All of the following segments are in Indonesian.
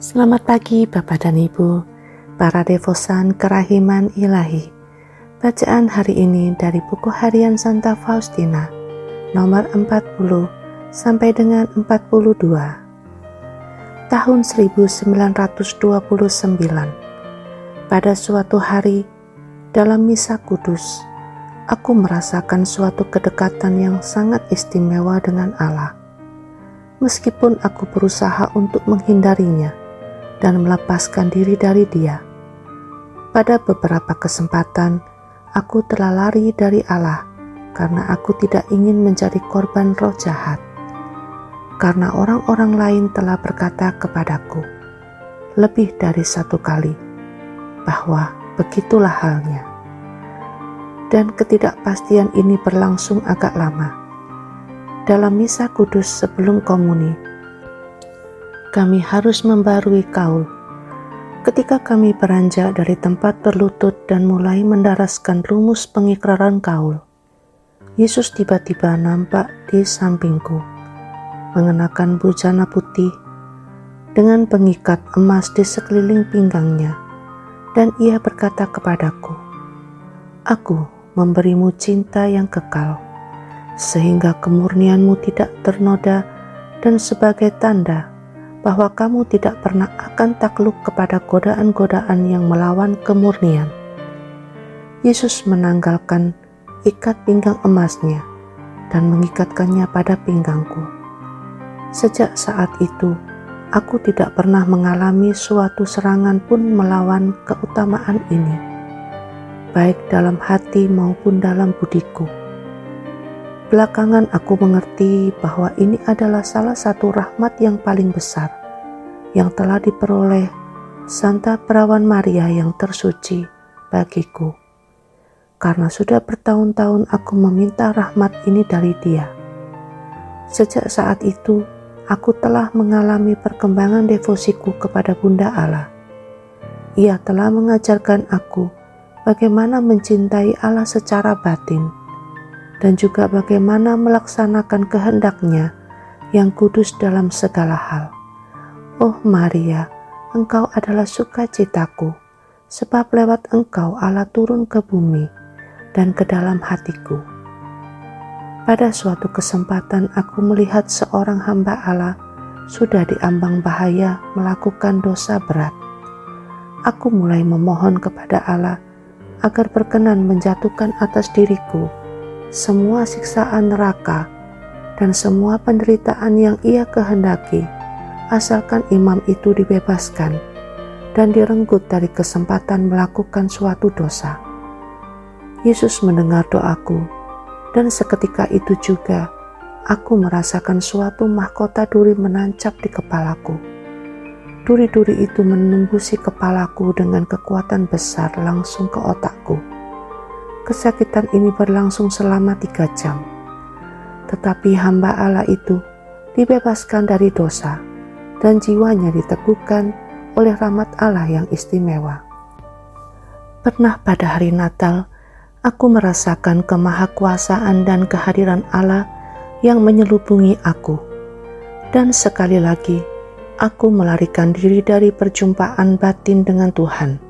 Selamat pagi Bapak dan Ibu, para devosan kerahiman ilahi. Bacaan hari ini dari buku harian Santa Faustina, nomor 40 sampai dengan 42. Tahun 1929. Pada suatu hari, dalam misa kudus, aku merasakan suatu kedekatan yang sangat istimewa dengan Allah. Meskipun aku berusaha untuk menghindarinya dan melepaskan diri dari Dia. Pada beberapa kesempatan, aku telah lari dari Allah karena aku tidak ingin menjadi korban roh jahat. Karena orang-orang lain telah berkata kepadaku lebih dari satu kali bahwa begitulah halnya. Dan ketidakpastian ini berlangsung agak lama. Dalam misa kudus sebelum komuni, kami harus membarui kaul. Ketika kami beranjak dari tempat berlutut dan mulai mendaraskan rumus pengikraran kaul, Yesus tiba-tiba nampak di sampingku, mengenakan bujana putih dengan pengikat emas di sekeliling pinggangnya, dan Ia berkata kepadaku, "Aku memberimu cinta yang kekal, sehingga kemurnianmu tidak ternoda, dan sebagai tanda bahwa kamu tidak pernah akan takluk kepada godaan-godaan yang melawan kemurnian." Yesus menanggalkan ikat pinggang emasnya dan mengikatkannya pada pinggangku. Sejak saat itu, aku tidak pernah mengalami suatu serangan pun melawan keutamaan ini, baik dalam hati maupun dalam budiku. Belakangan aku mengerti bahwa ini adalah salah satu rahmat yang paling besar yang telah diperoleh Santa Perawan Maria yang tersuci bagiku. Karena sudah bertahun-tahun aku meminta rahmat ini dari Dia. Sejak saat itu, aku telah mengalami perkembangan devosiku kepada Bunda Allah. Ia telah mengajarkan aku bagaimana mencintai Allah secara batin, dan juga bagaimana melaksanakan kehendak-Nya yang kudus dalam segala hal. Oh Maria, Engkau adalah sukacitaku, sebab lewat Engkau Allah turun ke bumi dan ke dalam hatiku. Pada suatu kesempatan aku melihat seorang hamba Allah sudah diambang bahaya melakukan dosa berat. Aku mulai memohon kepada Allah agar berkenan menjatuhkan atas diriku semua siksaan neraka dan semua penderitaan yang Ia kehendaki, asalkan imam itu dibebaskan dan direnggut dari kesempatan melakukan suatu dosa. Yesus mendengar doaku, dan seketika itu juga aku merasakan suatu mahkota duri menancap di kepalaku. Duri-duri itu menembusi kepalaku dengan kekuatan besar langsung ke otakku. Kesakitan ini berlangsung selama 3 jam. Tetapi hamba Allah itu dibebaskan dari dosa dan jiwanya diteguhkan oleh rahmat Allah yang istimewa. Pernah pada hari Natal, aku merasakan kemahakuasaan dan kehadiran Allah yang menyelubungi aku. Dan sekali lagi, aku melarikan diri dari perjumpaan batin dengan Tuhan.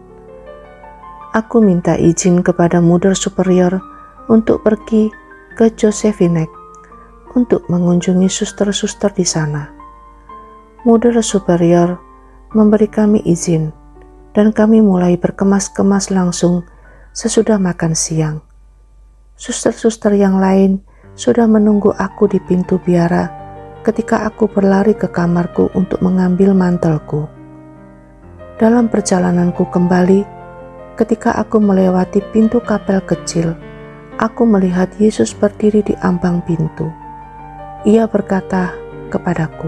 Aku minta izin kepada Mother Superior untuk pergi ke Josephinek untuk mengunjungi suster-suster di sana. Mother Superior memberi kami izin, dan kami mulai berkemas-kemas langsung sesudah makan siang. Suster-suster yang lain sudah menunggu aku di pintu biara ketika aku berlari ke kamarku untuk mengambil mantelku. Dalam perjalananku kembali, ketika aku melewati pintu kapel kecil, aku melihat Yesus berdiri di ambang pintu. Ia berkata kepadaku,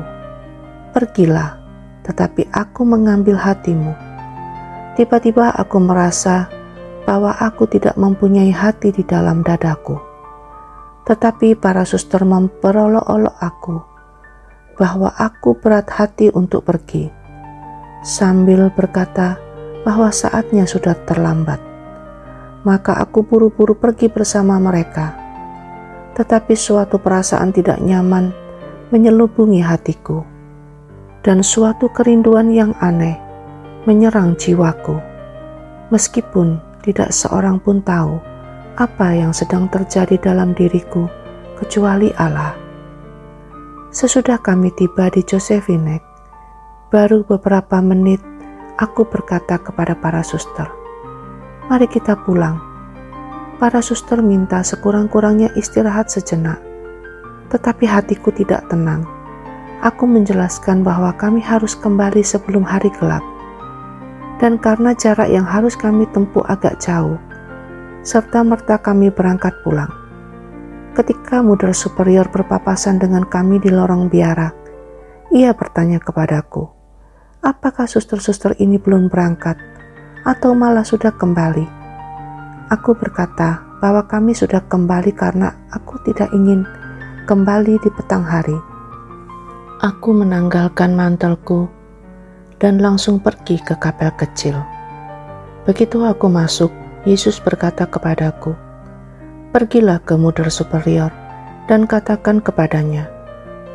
"Pergilah, tetapi aku mengambil hatimu." Tiba-tiba aku merasa bahwa aku tidak mempunyai hati di dalam dadaku. Tetapi para suster memperolok-olok aku bahwa aku berat hati untuk pergi, sambil berkata bahwa saatnya sudah terlambat. Maka aku buru-buru pergi bersama mereka. Tetapi suatu perasaan tidak nyaman menyelubungi hatiku. dan suatu kerinduan yang aneh menyerang jiwaku. Meskipun tidak seorang pun tahu apa yang sedang terjadi dalam diriku kecuali Allah. Sesudah kami tiba di Josephinek, baru beberapa menit aku berkata kepada para suster, "Mari kita pulang." Para suster minta sekurang-kurangnya istirahat sejenak, tetapi hatiku tidak tenang. Aku menjelaskan bahwa kami harus kembali sebelum hari gelap, dan karena jarak yang harus kami tempuh agak jauh, serta-merta kami berangkat pulang. Ketika Mudra Superior berpapasan dengan kami di lorong biara, ia bertanya kepadaku, apakah suster-suster ini belum berangkat, atau malah sudah kembali? Aku berkata bahwa kami sudah kembali karena aku tidak ingin kembali di petang hari. Aku menanggalkan mantelku dan langsung pergi ke kapel kecil. Begitu aku masuk, Yesus berkata kepadaku, "Pergilah ke Mudra Superior dan katakan kepadanya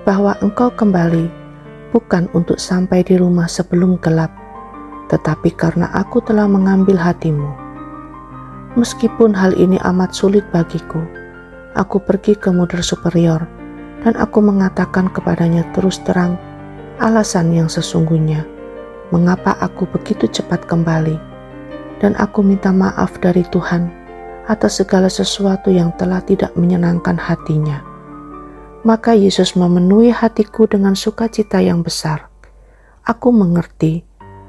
bahwa engkau kembali bukan untuk sampai di rumah sebelum gelap, tetapi karena aku telah mengambil hatimu." Meskipun hal ini amat sulit bagiku, aku pergi ke Mudra Superior dan aku mengatakan kepadanya terus terang alasan yang sesungguhnya mengapa aku begitu cepat kembali, dan aku minta maaf dari Tuhan atas segala sesuatu yang telah tidak menyenangkan hatinya. Maka Yesus memenuhi hatiku dengan sukacita yang besar. Aku mengerti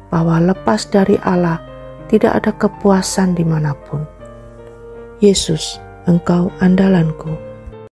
bahwa lepas dari Allah tidak ada kepuasan dimanapun. Yesus, Engkau andalanku.